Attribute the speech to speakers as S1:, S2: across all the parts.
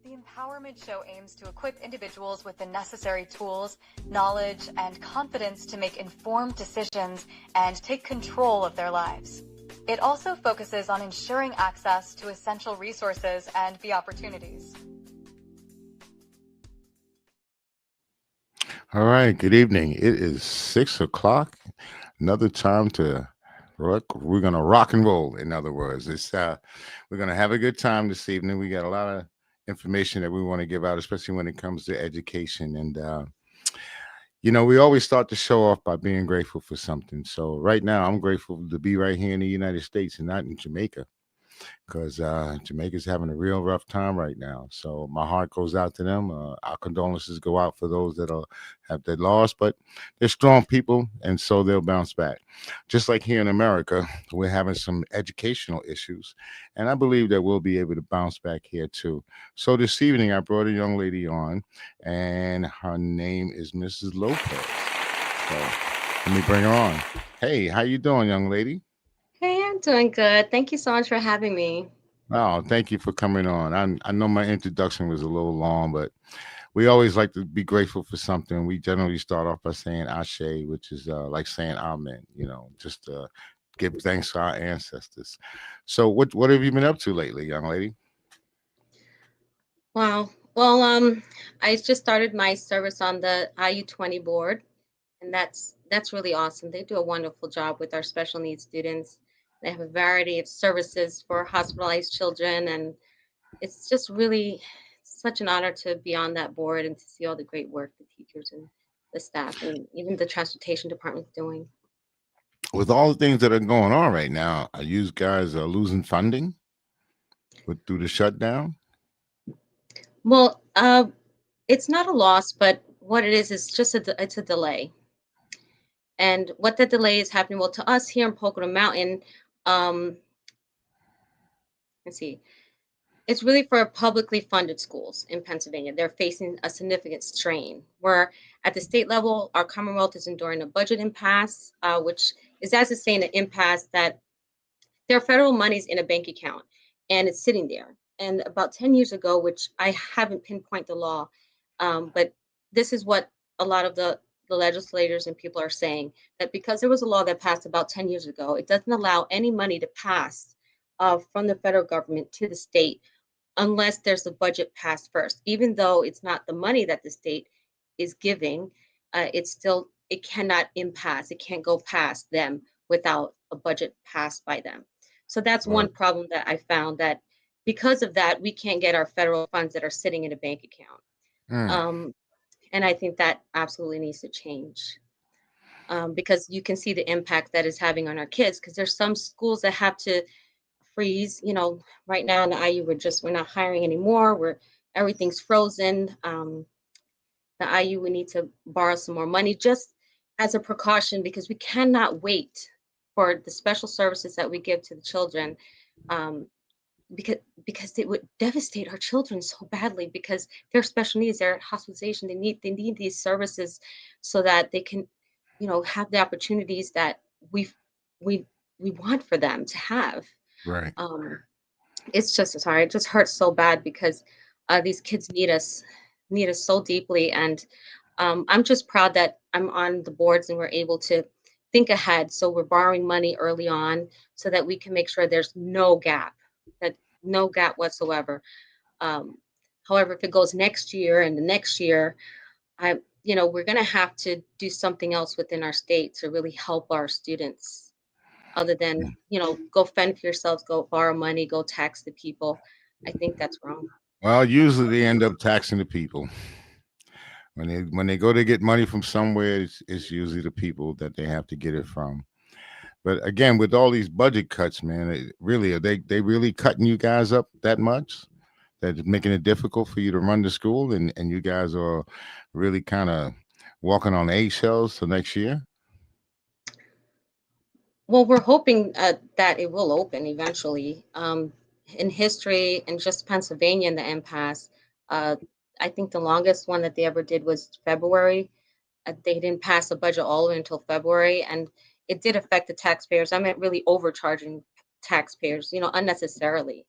S1: The Empowerment Show aims to equip individuals with the necessary tools, knowledge, and confidence to make informed decisions and take control of their lives. It also focuses on ensuring access to essential resources and the opportunities.
S2: All right, good evening. It is 6 o'clock. Another time to rock. We're gonna rock and roll. In other words, we're gonna have a good time this evening. We got a lot of information that we want to give out, especially when it comes to education. And we always start the show off by being grateful for something. So right now, I'm grateful to be right here in the United States and not in Jamaica, because Jamaica's having a real rough time right now. So my heart goes out to them. Our condolences go out for those that have that loss, but they're strong people, and so they'll bounce back. Just like here in America, we're having some educational issues, and I believe that we'll be able to bounce back here too. So this evening, I brought a young lady on, and her name is Mrs. Lopez. So let me bring her on. Hey, how you doing, young lady?
S3: Hey, I'm doing good. Thank you so much for having me.
S2: Oh, thank you for coming on. I know my introduction was a little long, but we always like to be grateful for something. We generally start off by saying Ashe, which is like saying Amen, just give thanks to our ancestors. So, what have you been up to lately, young lady?
S3: Wow. Well, I just started my service on the IU 20 board, and that's really awesome. They do a wonderful job with our special needs students. They have a variety of services for hospitalized children, and it's just really such an honor to be on that board and to see all the great work the teachers and the staff and even the transportation department's doing.
S2: With all the things that are going on right now, are you guys losing funding through the shutdown?
S3: Well, it's not a loss, but what it is just it's a delay. And what the delay is happening, well, to us here in Pocono Mountain, um, let's see, it's really for publicly funded schools in Pennsylvania. They're facing a significant strain. Where at the state level, our Commonwealth is enduring a budget impasse, which is as it's saying an impasse that there are federal monies in a bank account and it's sitting there. And about 10 years ago, which I haven't pinpointed the law, but this is what a lot of the legislators and people are saying, that because there was a law that passed about 10 years ago, it doesn't allow any money to pass from the federal government to the state unless there's a budget passed first. Even though it's not the money that the state is giving, it cannot impasse. It can't go past them without a budget passed by them. So that's
S2: Right.
S3: one problem that I found, that because of that, we can't get our federal funds that are sitting in a bank account.
S2: Mm,
S3: Um, and I think that absolutely needs to change, because you can see the impact that is having on our kids. Because there's some schools that have to freeze. Right now in the IU, we're not hiring anymore. Everything's frozen. The IU, we need to borrow some more money just as a precaution, because we cannot wait for the special services that we give to the children. Um, because it would devastate our children so badly, because their special needs, their hospitalization, they need these services so that they can, have the opportunities that we we we want for them to have.
S2: right.
S3: um it's just sorry, it just hurts so bad, because these kids need us so deeply. And I'm just proud that I'm on the boards and we're able to think ahead, so we're borrowing money early on so that we can make sure there's no gap whatsoever. um, However, if it goes next year and the next year, we're going to have to do something else within our state to really help our students, other than, go fend for yourselves, go borrow money, go tax the people. I think that's wrong.
S2: Well, usually they end up taxing the people. When they go to get money from somewhere, it's usually the people that they have to get it from. But again, with all these budget cuts, man, really are they really cutting you guys up that much that it's making it difficult for you to run the school, and you guys are really kind of walking on eggshells for next year?
S3: Well, we're hoping that it will open eventually. In history, in just Pennsylvania in the impasse, uh, I think the longest one that they ever did was February. They didn't pass a budget all the way until February, and it did affect the taxpayers. I meant really overcharging taxpayers, unnecessarily.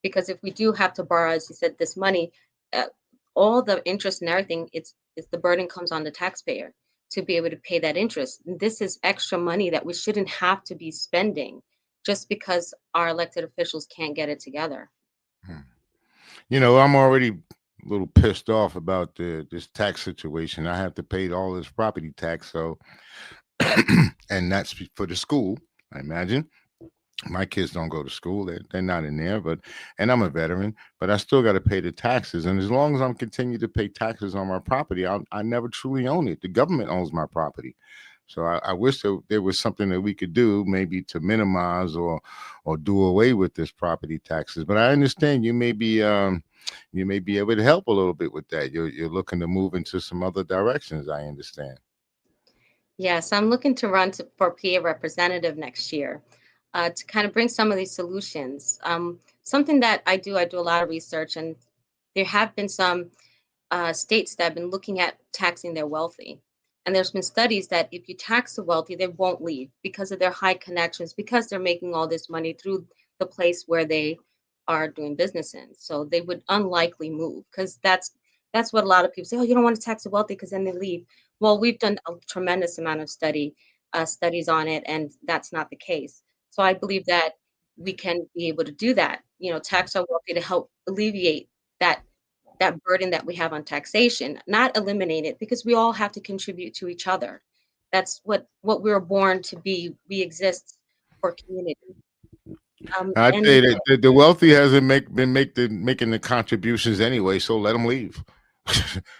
S3: Because if we do have to borrow, as you said, this money, uh, all the interest and everything, it's the burden comes on the taxpayer to be able to pay that interest. And this is extra money that we shouldn't have to be spending just because our elected officials can't get it together.
S2: Hmm. I'm already a little pissed off about this tax situation. I have to pay all this property tax, so and that's for the school, I imagine. My kids don't go to school; they're not in there. And I'm a veteran, but I still got to pay the taxes. And as long as I'm continue to pay taxes on my property, I never truly own it. The government owns my property. So I wish there was something that we could do, maybe to minimize or do away with this property taxes. But I understand you may be able to help a little bit with that. You're looking to move into some other directions. I understand.
S3: Yes, I'm looking to run for PA representative next year to kind of bring some of these solutions. Something that I do a lot of research, and there have been some states that have been looking at taxing their wealthy. And there's been studies that if you tax the wealthy, they won't leave because of their high connections, because they're making all this money through the place where they are doing business in. So they would unlikely move because that's what a lot of people say. Oh, you don't want to tax the wealthy because then they leave. Well, we've done a tremendous amount of studies on it, and that's not the case. So I believe that we can be able to do that. Tax our wealthy to help alleviate that burden that we have on taxation, not eliminate it, because we all have to contribute to each other. That's what we were born to be. We exist for community.
S2: I tell
S3: And
S2: you that the wealthy hasn't making the contributions anyway, so let them leave.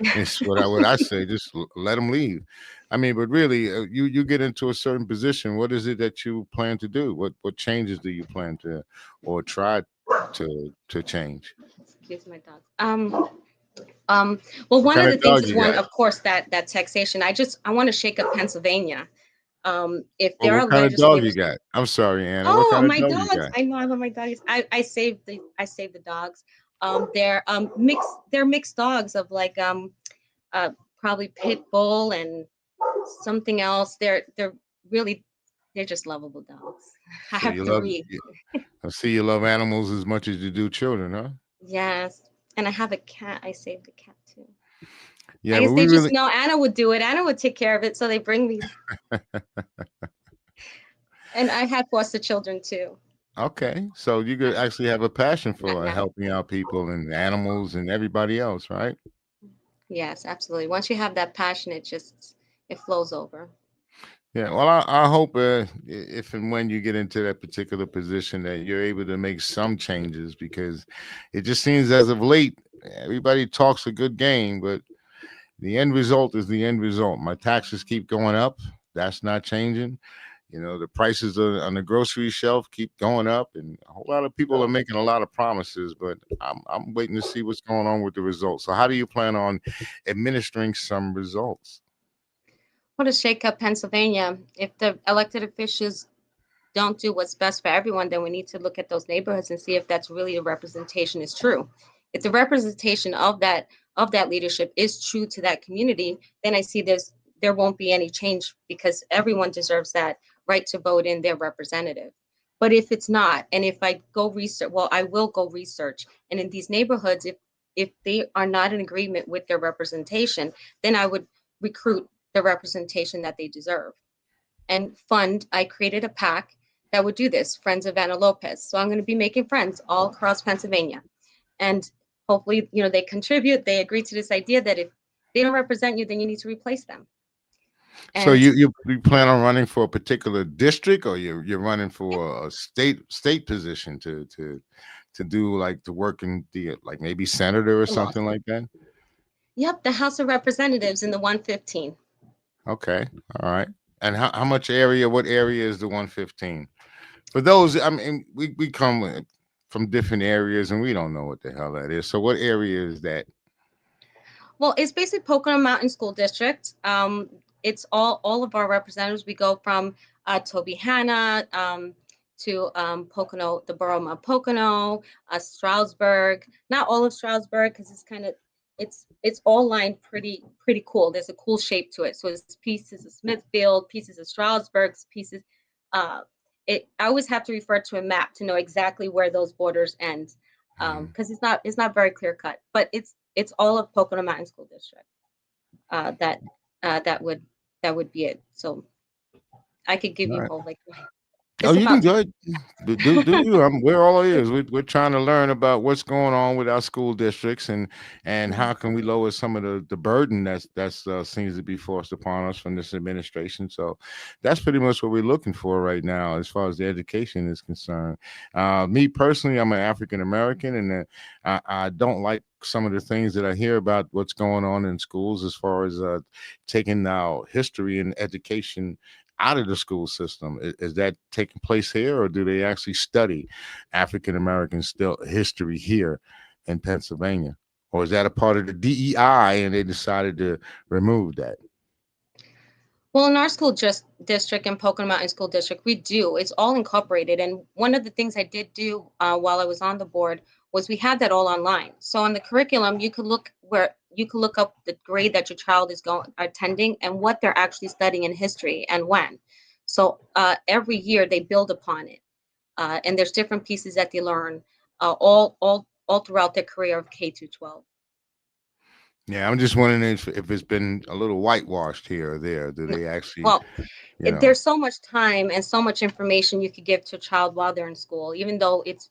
S2: It's what I say. Just let them leave. I mean, but really, you get into a certain position. What is it that you plan to do? What changes do you plan to or try to change?
S3: excuse my dog. Well,
S2: What
S3: one of
S2: kind
S3: the
S2: of
S3: things
S2: dog
S3: is
S2: you
S3: one,
S2: got?
S3: of course, that taxation. I want to shake up Pennsylvania. If
S2: Or
S3: there are
S2: what kind of dog you
S3: legislators.
S2: got? I'm sorry, Anna. What
S3: Oh,
S2: kind of
S3: my
S2: dog you
S3: dogs.
S2: got?
S3: I know I love my doggies. I saved the dogs. They're mixed. They're mixed dogs of like uh probably pit bull and something else. They're really they're just lovable dogs. I
S2: So
S3: have
S2: you love.
S3: three.
S2: I see you love animals as much as you do children, huh?
S3: Yes. And I have a cat. I saved a cat too.
S2: Yeah,
S3: I
S2: but
S3: guess
S2: we
S3: they just
S2: really
S3: know Anna would do it. Anna would take care of it, so they bring me. And I had foster children too.
S2: okay. So you could actually have a passion
S3: Not
S2: for
S3: now.
S2: helping out people and animals and everybody else, right?
S3: Yes, absolutely. Once you have that passion, it flows over.
S2: Yeah. Well, I hope if and when you get into that particular position that you're able to make some changes because it just seems as of late everybody talks a good game, but the end result is the end result. My taxes keep going up. That's not changing. The prices on the grocery shelf keep going up, and a whole lot of people are making a lot of promises, but I'm waiting to see what's going on with the results. So, how do you plan on administering some results?
S3: What a shake up Pennsylvania. If the elected officials don't do what's best for everyone, then we need to look at those neighborhoods and see if that's really a representation is true. If the representation of that leadership is true to that community, then I see there won't be any change because everyone deserves that right to vote in their representative. But if it's not, and if I go research, well, I will go research. And in these neighborhoods, if they are not in agreement with their representation, then I would recruit the representation that they deserve and fund. I created a PAC that would do this, Friends of Anna Lopez. So I'm going to be making friends all across Pennsylvania. And hopefully, they contribute, they agree to this idea that if they don't represent you, then you need to replace them.
S2: So,
S3: And
S2: you plan on running for a particular district, or you're running for a state position to do like the work in the like maybe senator or something like that?
S3: yep, the House of Representatives in the 115.
S2: Okay, all right. And how much area? What area is the 115? For those, I mean, we come from different areas and we don't know what the hell that is. So what area is that?
S3: Well, it's basically Pocono Mountain School District. It's all of our representatives. We go from Toby Hanna to Pocono, the borough of Pocono, Stroudsburg. Not all of Stroudsburg because it's all lined pretty cool. There's a cool shape to it. So it's pieces of Smithfield, pieces of Stroudsburg, pieces. Uh, I always have to refer to a map to know exactly where those borders end
S2: Hmm.
S3: because it's not very clear cut, but it's all of Pocono Mountain School District. That that would be it. So I could give
S2: All
S3: you
S2: right.
S3: whole, like,
S2: Oh,
S3: it's
S2: you can
S3: about
S2: go ahead. Do you? We're all ears. We're trying to learn about what's going on with our school districts and
S3: Mhm.
S2: how can we lower some of the burden that's seems to be forced upon us from this administration. So that's pretty much what we're looking for right now as far as the education is concerned. Me personally, I'm an African American, and I don't like some of the things that I hear about what's going on in schools as far as taking now history and education out of the school system. Is that taking place here, or do they actually study African American still history here in Pennsylvania, or is that a part of the DEI and they decided to remove that?
S3: Well, in our school just district and Pocono Mountain School District, we do. It's all incorporated. And one of the things I did do while I was on the board was we had that all online. So on the curriculum, you could look up the grade that your child is going attending and what they're actually studying in history and when. So every year they build upon it, and there's different pieces that they learn all throughout their career of K through 12.
S2: Yeah, I'm just wondering if it's been a little whitewashed here or there. Do
S3: No,
S2: they actually,
S3: well,
S2: you know?
S3: there's so much time and so much information you could give to a child while they're in school, even though it's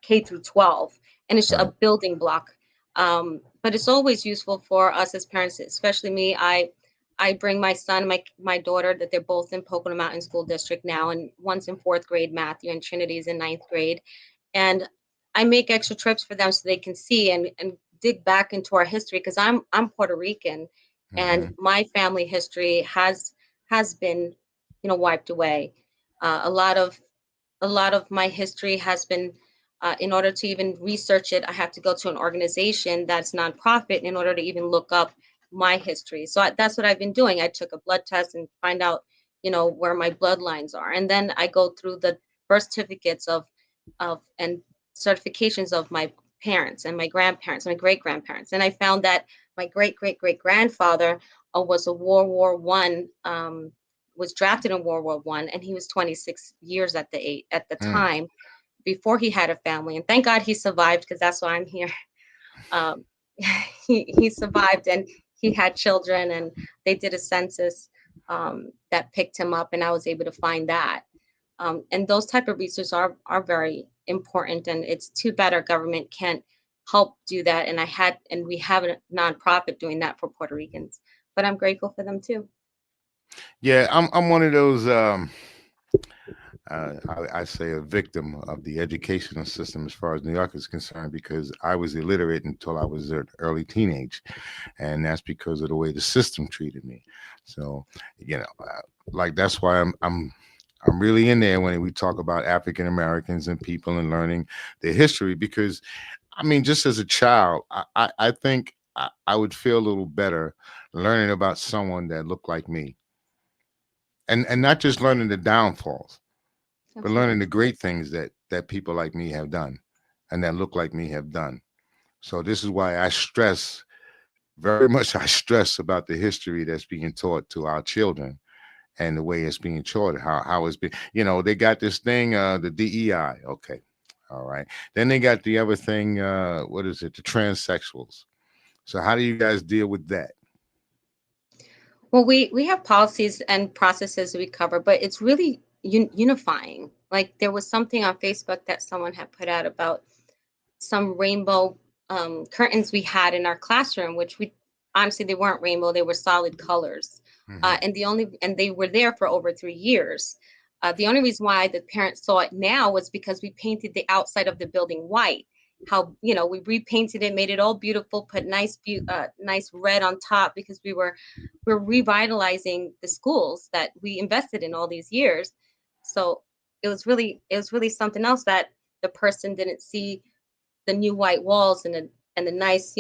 S3: K through 12, and it's a
S2: Right.
S3: building block. But it's always useful for us as parents, especially me. I bring my son, my daughter, that they're both in Pocono Mountain School District now, and one's in fourth grade, Matthew, and Trinity's in ninth grade. And I make extra trips for them so they can see and dig back into our history, because I'm Puerto Rican, and
S2: Hmm.
S3: my family history has been, wiped away. A lot of my history has been, in order to even research it, I have to go to an organization that's nonprofit in order to even look up my history. So that's what I've been doing. I took a blood test and find out, where my bloodlines are, and then I go through the birth certificates of and certifications of my parents and my grandparents, my great grandparents, and I found that my great great great grandfather was a World War I, was drafted in World War I, and he was 26 years at the
S2: Mm.
S3: time, before he had a family. And thank God he survived, because that's why I'm here. Um, he survived, and he had children, and they did a census that picked him up, and I was able to find that. And those type of research are very important, and it's too bad our government can't help do that. And we have a nonprofit doing that for Puerto Ricans, but I'm grateful for them too.
S2: Yeah, I'm one of those. I say a victim of the educational system as far as New York is concerned, because I was illiterate until I was an early teenage, and that's because of the way the system treated me. So, like that's why I'm really in there when we talk about African Americans and people and learning their history, because I mean, just as a child, I think I would feel a little better learning about someone that looked like me, and not just learning the downfalls, but learning the
S3: Absolutely.
S2: great things that people like me have done and that look like me have done. So this is why I stress very much. I stress about the history that's being taught to our children and the way it's being taught, how it's been. They got this thing, the DEI. Okay, all right. Then they got the other thing. What is it? The transsexuals. So how do you guys deal with that?
S3: Well, we have policies and processes we cover, but it's really unifying. Like, there was something on Facebook that someone had put out about some rainbow curtains we had in our classroom, which we honestly, they weren't rainbow; they were solid colors,
S2: Hmm.
S3: and they were there for over 3 years. The only reason why the parents saw it now was because we painted the outside of the building white. How, we repainted it, made it all beautiful, put nice red on top, because we're revitalizing the schools that we invested in all these years. So it was really something else that the person didn't see, the new white walls and the nice,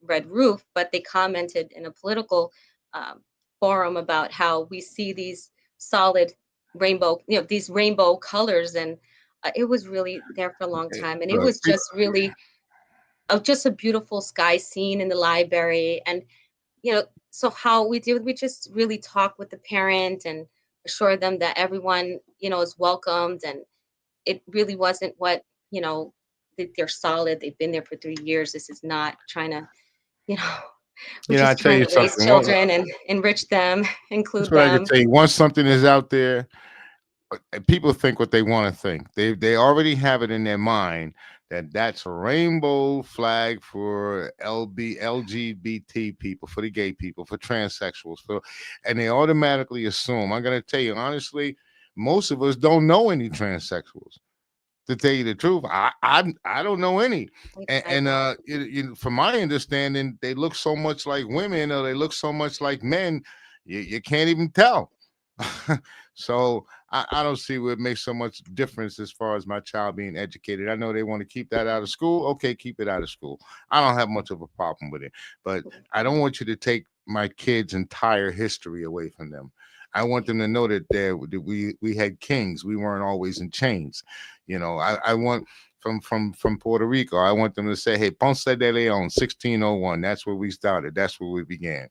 S3: red roof, but they commented in a political um, forum about how we see these solid rainbow, these rainbow colors, and it was really there for a long
S2: Okay.
S3: time, and it
S2: Look,
S3: was just really just a beautiful sky scene in the library. And so how we do, we just really talk with the parent and assure them that everyone, is welcomed, and it really wasn't what, you know they're solid. They've been there for 3 years. This is not trying to, you know, we're
S2: I
S3: just
S2: tell
S3: trying
S2: you
S3: to raise
S2: something.
S3: children and enrich them,
S2: That's
S3: include
S2: what I could
S3: them.
S2: tell you. Once something is out there, people think what they want to think. They already have it in their mind that that's a rainbow flag for LGBT people, for the gay people, for transsexuals, and they automatically assume. I'm going to tell you honestly, most of us don't know any transsexuals. To tell you the truth, I don't know any,
S3: I don't.
S2: from my understanding, they look so much like women or they look so much like men, you can't even tell. So I don't see where it makes so much difference as far as my child being educated. I know they want to keep that out of school. Okay, keep it out of school. I don't have much of a problem with it, but I don't want you to take my kids' entire history away from them. I want them to know that we had kings. We weren't always in chains. I want from Puerto Rico. I want them to say, "Hey, Ponce de Leon, 1601. That's where we started. That's where we began."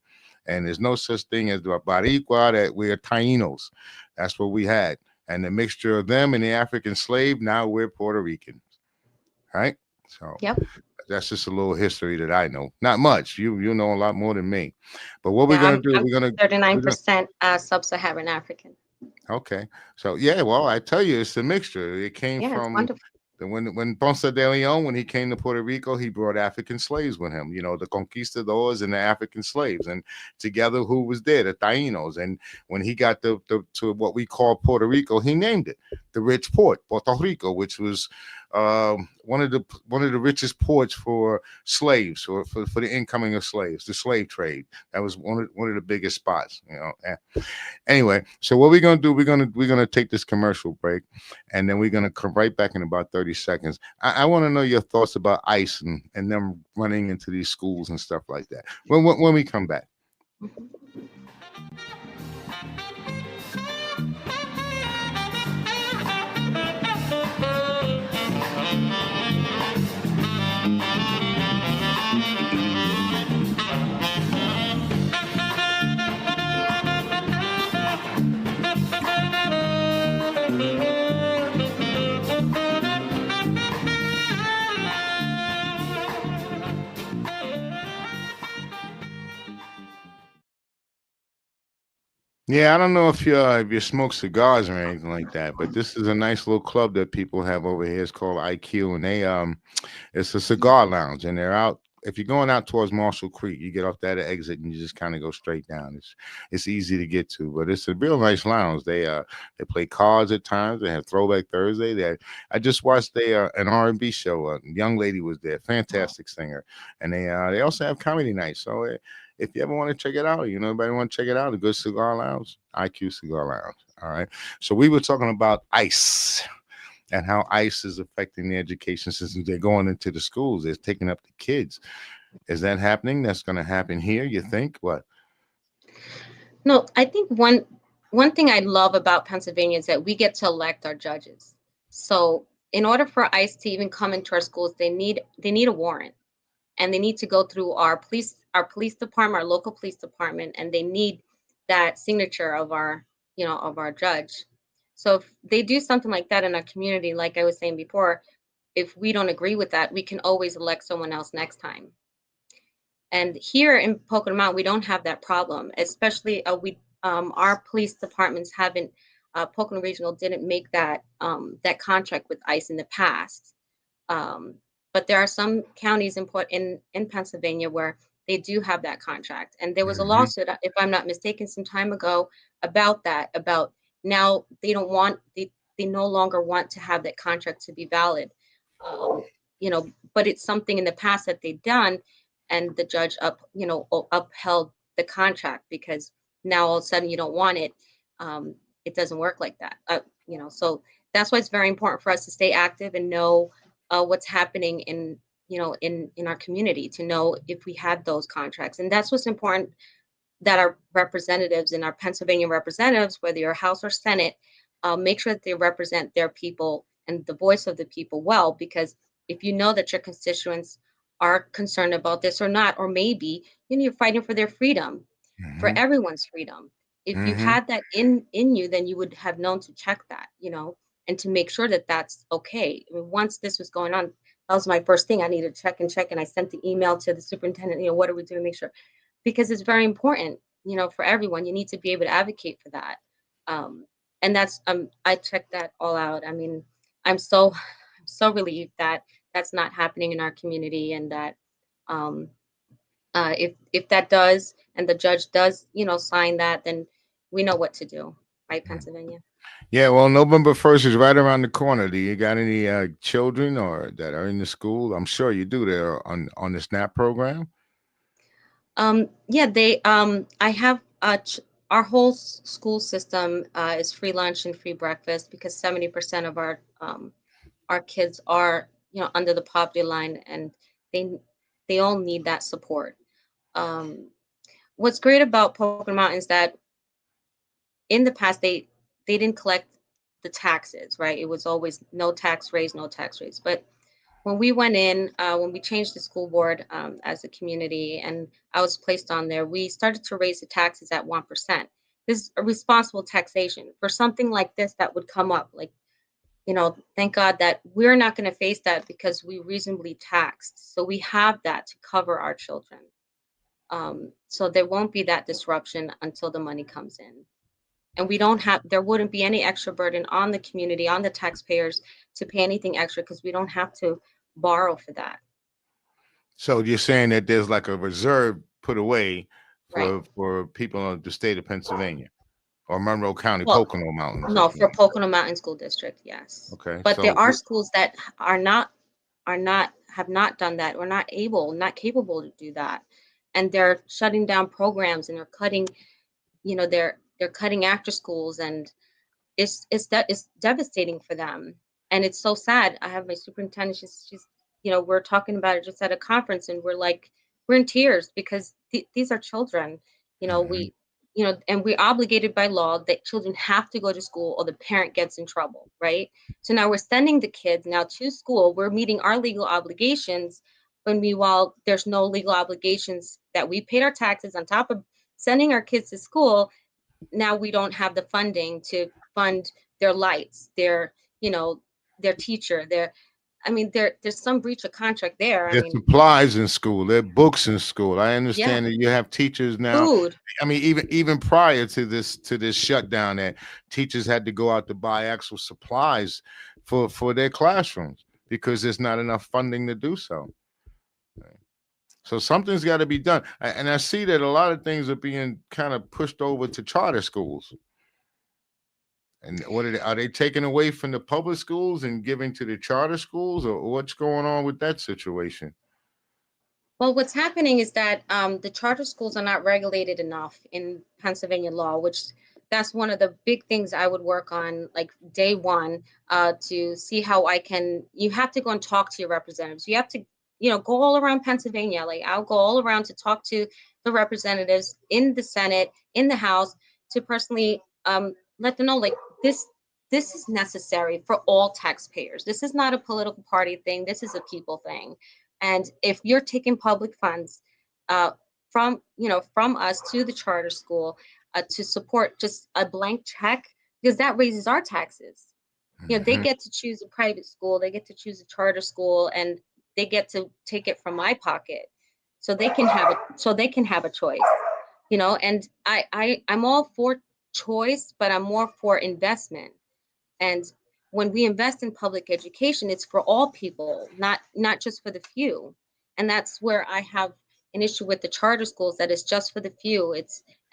S2: And there's no such thing as the Baricua, that we're Tainos. That's what we had. And the mixture of them and the African slave, now we're Puerto Ricans. Right? So
S3: Yep.
S2: that's just a little history that I know. Not much. You know a lot more than me. But what we're
S3: Yeah,
S2: gonna do,
S3: I'm
S2: we're gonna
S3: 39% sub-Saharan African.
S2: okay. So yeah, well, I tell you, it's a mixture. It came
S3: Yeah, it's
S2: from
S3: wonderful.
S2: when Ponce de Leon, when he came to Puerto Rico, he brought African slaves with him. The conquistadors and the African slaves, and together, who was there? The Tainos. And when he got to what we call Puerto Rico, he named it the rich port, Puerto Rico, which was one of the richest ports for slaves, or for the incoming of slaves, the slave trade. That was one of the biggest spots. Anyway, so what we're gonna do, we're gonna take this commercial break, and then we're gonna come right back in about 30 seconds. I want to know your thoughts about ICE and them running into these schools and stuff like that. When we come back.
S3: Mhm.
S2: Yeah, I don't know if you smoke cigars or anything like that, but this is a nice little club that people have over here. It's called IQ, and it's a cigar lounge, and they're out. If you're going out towards Marshall Creek, you get off that exit and you just kind of go straight down. It's easy to get to, but it's a real nice lounge. They play cards at times. They have Throwback Thursday. I just watched an R&B show. A young lady was there, fantastic singer, and they also have comedy nights. So if you ever want to check it out, anybody want to check it out, a good cigar lounge, IQ Cigar Lounge. All right. So we were talking about ICE and how ICE is affecting the education system. They're going into the schools. They're taking up the kids. Is that happening? That's going to happen here, you think? What?
S3: No, I think one thing I love about Pennsylvania is that we get to elect our judges. So in order for ICE to even come into our schools, they need a warrant, and they need to go through our police department, our local police department, and they need that signature of our judge. So if they do something like that in our community, like I was saying before, if we don't agree with that, we can always elect someone else next time. And here in Pocono Mountain, we don't have that problem, especially our police departments haven't, Pocono Regional didn't make that contract with ICE in the past. Um, but there are some counties in Pennsylvania where they do have that contract. And there was a
S2: Hmm.
S3: lawsuit, if I'm not mistaken, some time ago about now they no longer want to have that contract to be valid. Um, but it's something in the past that they've done, and the judge upheld the contract because now all of a sudden you don't want it. It doesn't work like that. So that's why it's very important for us to stay active and know what's happening in our community, to know if we had those contracts. And that's what's important, that our representatives and our Pennsylvania representatives, whether you're House or Senate, make sure that they represent their people and the voice of the people well. Because if you know that your constituents are concerned about this or not, or maybe you're fighting for their freedom, for
S2: Hmm.
S3: everyone's freedom. If you
S2: Hmm.
S3: had that in you, then you would have known to check that, and to make sure that that's okay. I mean, once this was going on, That was my first thing. I needed to check. And I sent the email to the superintendent, what are we doing? Make sure, because it's very important, for everyone. You need to be able to advocate for that. Um, and that's, I checked that all out. I mean, I'm so relieved that that's not happening in our community, and that, um, if that does, and the judge does, sign that, then we know what to do, right, Pennsylvania?
S2: Yeah, well, November 1st is right around the corner. Do you got any children or that are in the school? I'm sure you do there on the SNAP program.
S3: Yeah, I have, our whole school system is free lunch and free breakfast, because 70% of our kids are, under the poverty line, and they they all need that support. Um, what's great about Pocono Mountain is that in the past they didn't collect the taxes, right? It was always no tax raise, no tax raise. But when we went in, when we changed the school board, as a community, and I was placed on there, we started to raise the taxes at 1%. This is a responsible taxation for something like this that would come up. Like, thank God that we're not going to face that, because we reasonably taxed. So we have that to cover our children. So there won't be that disruption until the money comes in. And there wouldn't be any extra burden on the community, on the taxpayers, to pay anything extra, because we don't have to borrow for that.
S2: So you're saying that there's like a reserve put away
S3: Right.
S2: for people in the state of Pennsylvania or Monroe County,
S3: Well,
S2: Pocono Mountains,
S3: no,
S2: if you
S3: for
S2: want.
S3: Pocono Mountain School District, yes.
S2: Okay,
S3: But there
S2: so
S3: are schools that have not done that, or not capable to do that. And they're shutting down programs, and they're cutting, they're cutting after schools, and it's devastating for them. And it's so sad. I have my superintendent, she's we're talking about it just at a conference, and we're in tears, because these are children.
S2: mhm.
S3: We and we're obligated by law that children have to go to school, or the parent gets in trouble, right? So now we're sending the kids now to school, we're meeting our legal obligations, when meanwhile there's no legal obligations, that we paid our taxes on top of sending our kids to school. Now we don't have the funding to fund their lights, you know, their teacher, there's some breach of contract there.
S2: There's supplies in school, there are books in school. I
S3: Yeah,
S2: understand that you have teachers now.
S3: food.
S2: I mean, even prior to this shutdown, that teachers had to go out to buy actual supplies for their classrooms because there's not enough funding to do so. So something's got to be done. And I see that a lot of things are being kind of pushed over to charter schools. And what are they taking away from the public schools and giving to the charter schools, or what's going on with that situation?
S3: Well, what's happening is that the charter schools are not regulated enough in Pennsylvania law, which that's one of the big things I would work on, like day one, to see how I can. You have to go and talk to your representatives. You have to, go all around Pennsylvania. Like, I'll go all around to talk to the representatives in the Senate, in the House, to personally let them know, like, this is necessary for all taxpayers. This is not a political party thing. This is a people thing. And if you're taking public funds uh, from us to the charter school, to support just a blank check, because that raises our taxes. They
S2: Mhm.
S3: get to choose a private school, they get to choose a charter school, and they get to take it from my pocket, so they can have a choice. And I'm all for choice, but I'm more for investment. And when we invest in public education, it's for all people, not just for the few. And that's where I have an issue with the charter schools, that it's just for the few.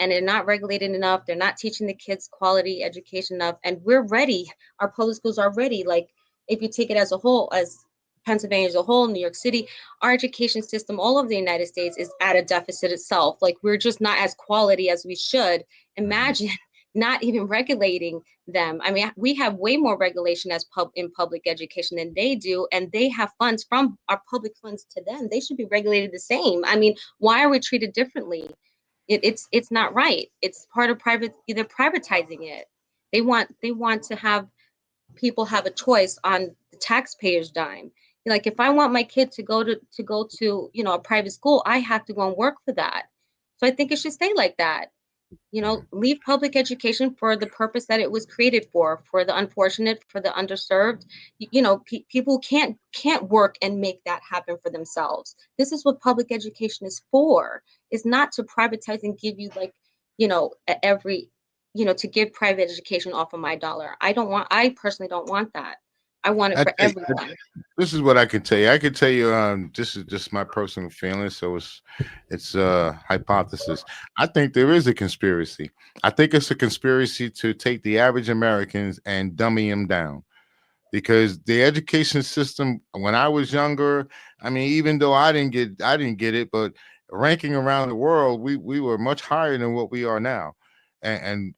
S3: And they're not regulated enough. They're not teaching the kids quality education enough. And we're ready. Our public schools are ready. Like, if you take it as a whole, as Pennsylvania as a whole, New York City, our education system, all of the United States, is at a deficit itself. Like, we're just not as quality as we should. Imagine not even regulating them. I mean, we have way more regulation in public education than they do, and they have funds from our public funds to them. They should be regulated the same. I mean, why are we treated differently? It's not right. It's part of private. They're privatizing it. They want to have people have a choice on the taxpayer's dime. Like, if I want my kid to go to a private school, I have to go and work for that. So I think it should stay like that. leave public education for the purpose that it was created for the unfortunate, for the underserved. People can't work and make that happen for themselves. This is what public education is for. It's not to privatize and give you like, every, to give private education off of my dollar. I personally don't want that. I want it
S2: I
S3: for
S2: think
S3: everyone.
S2: this is what I can tell you. I can tell you, this is just my personal feeling. So it's hypothesis. I think there is a conspiracy. I think it's a conspiracy to take the average Americans and dummy them down. Because the education system, when I was younger, I mean, even though I didn't get it, but ranking around the world, we were much higher than what we are now. And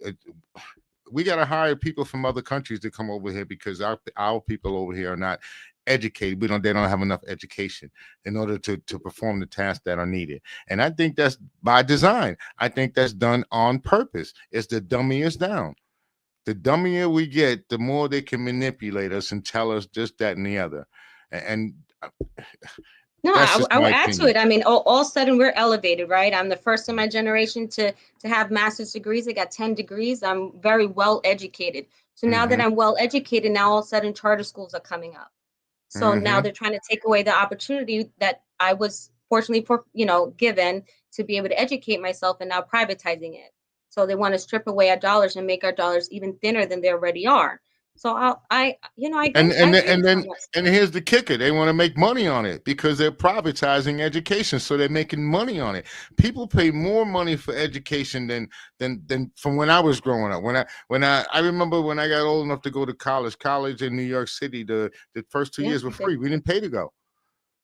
S2: we got to hire people from other countries to come over here because our people over here are not educated. They don't have enough education in order to perform the tasks that are needed. And I think that's by design. I think that's done on purpose. It's the dummy us down. The dummier we get, the more they can manipulate us and tell us just that and the other. And
S3: No,
S2: that's
S3: I,
S2: just
S3: I
S2: my
S3: will add to
S2: opinion.
S3: it. I mean, all of a sudden we're elevated, right? I'm the first in my generation to have master's degrees. I got 10 degrees. I'm very well educated. So now that
S2: Hmm.
S3: I'm well educated, now all of a sudden charter schools are coming up. So now
S2: Hmm.
S3: they're trying to take away the opportunity that I was fortunately given to be able to educate myself, and now privatizing it. So they want to strip away our dollars and make our dollars even thinner than they already are. So
S2: And
S3: I
S2: and
S3: agree
S2: and
S3: with
S2: then
S3: some of that
S2: and
S3: stuff.
S2: here's the kicker: they want to make money on it because they're privatizing education, so they're making money on it. People pay more money for education than from when I was growing up. When I remember when I got old enough to go to college. College in New York City, the first two
S3: Yeah,
S2: years were
S3: I did.
S2: free. We didn't pay to go.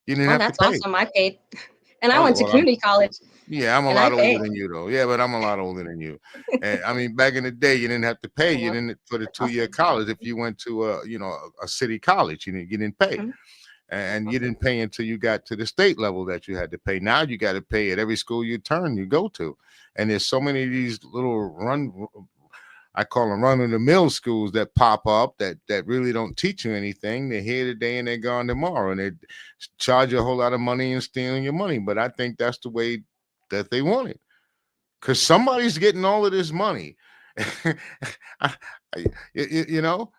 S2: You didn't
S3: Oh,
S2: have to
S3: that's
S2: pay.
S3: awesome. I paid. And I
S2: Oh,
S3: went to
S2: well,
S3: community college
S2: yeah, I'm a
S3: and I
S2: lot older
S3: paid.
S2: than you though. Yeah, but I'm a lot older than you. And I mean, back in the day, you didn't have to pay. You
S3: Yeah,
S2: didn't for the
S3: that's
S2: 2 year
S3: awesome.
S2: college. If you went to a city college, you didn't pay,
S3: Mhm. That's
S2: and you
S3: awesome.
S2: didn't pay until you got to the state level that you had to pay. Now you got to pay at every school you go to, and there's so many of these little I call them run of the mill schools that pop up that really don't teach you anything. They're here today and they're gone tomorrow, and they charge you a whole lot of money and stealing your money. But I think that's the way that they want it because somebody's getting all of this money. I- you know,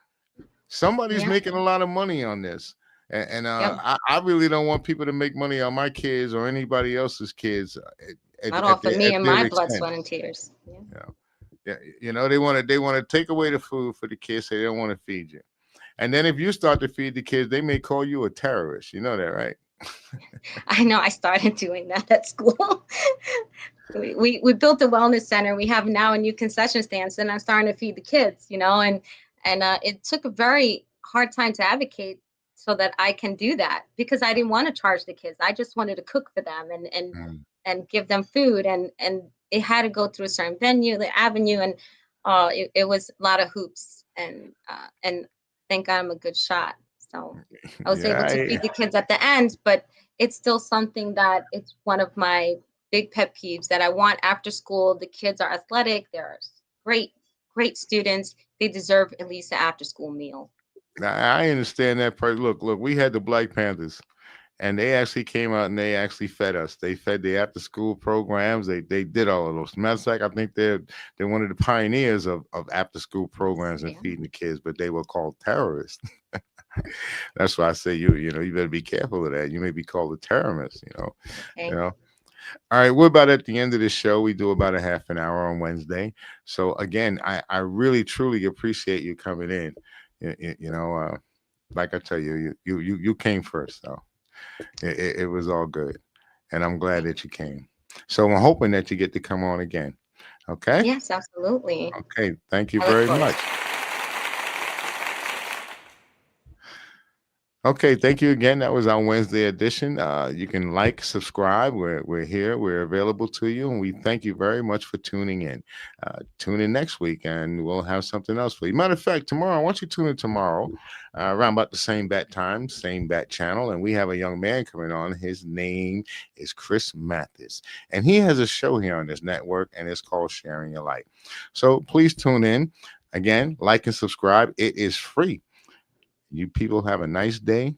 S2: somebody's
S3: Yeah.
S2: making a lot of money on this. And
S3: Yep.
S2: I really don't want people to make money on my kids or anybody else's kids
S3: Not off of me
S2: at
S3: and
S2: their
S3: my blood,
S2: expense.
S3: sweat, and tears. Yeah.
S2: Yeah. Yeah, they want to take away the food for the kids. So they don't want to feed you. And then if you start to feed the kids, they may call you a terrorist. You know that, right?
S3: I know I started doing that at school. We built a wellness center. We have now a new concession stand, and I'm starting to feed the kids, and it took a very hard time to advocate so that I can do that because I didn't want to charge the kids. I just wanted to cook for them
S2: Mm.
S3: and give them food, and it had to go through a certain venue, the avenue, and it was a lot of hoops, and thank God I'm a good shot. So I was able to
S2: Yeah,
S3: feed the kids at the end, but it's still something that it's one of my big pet peeves that I want after school. The kids are athletic, they're great, great students. They deserve at least an after school meal.
S2: I understand that part. Look, we had the Black Panthers, and they actually came out and they actually fed us. They fed the after school programs. They did all of those. Matter of fact, I think they're one of the pioneers of after school programs and
S3: Yeah.
S2: feeding the kids, but they were called terrorists. That's why I say you better be careful of that. You may be called a terrorist. You
S3: Okay.
S2: know. All right, we're about at the end of the show. We do about a half an hour on Wednesday. So again, I really truly appreciate you coming in. Like I tell you, you came first, so it was all good, and I'm glad that you came. So I'm hoping that you get to come on again. Okay.
S3: Yes, absolutely.
S2: Okay. Thank you
S3: I look
S2: very
S3: forward
S2: much.
S3: to it.
S2: Okay, thank you again. That was our Wednesday edition. You can like, subscribe. We're here. We're available to you, and we thank you very much for tuning in. Tune in next week, and we'll have something else for you. Matter of fact, tomorrow, I want you to tune in tomorrow, around about the same bat time, same bat channel, and we have a young man coming on. His name is Chris Mathis, and he has a show here on this network, and it's called Sharing Your Light. So please tune in. Again, like and subscribe. It is free. You people have a nice day,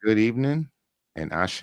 S2: good evening, and ashe.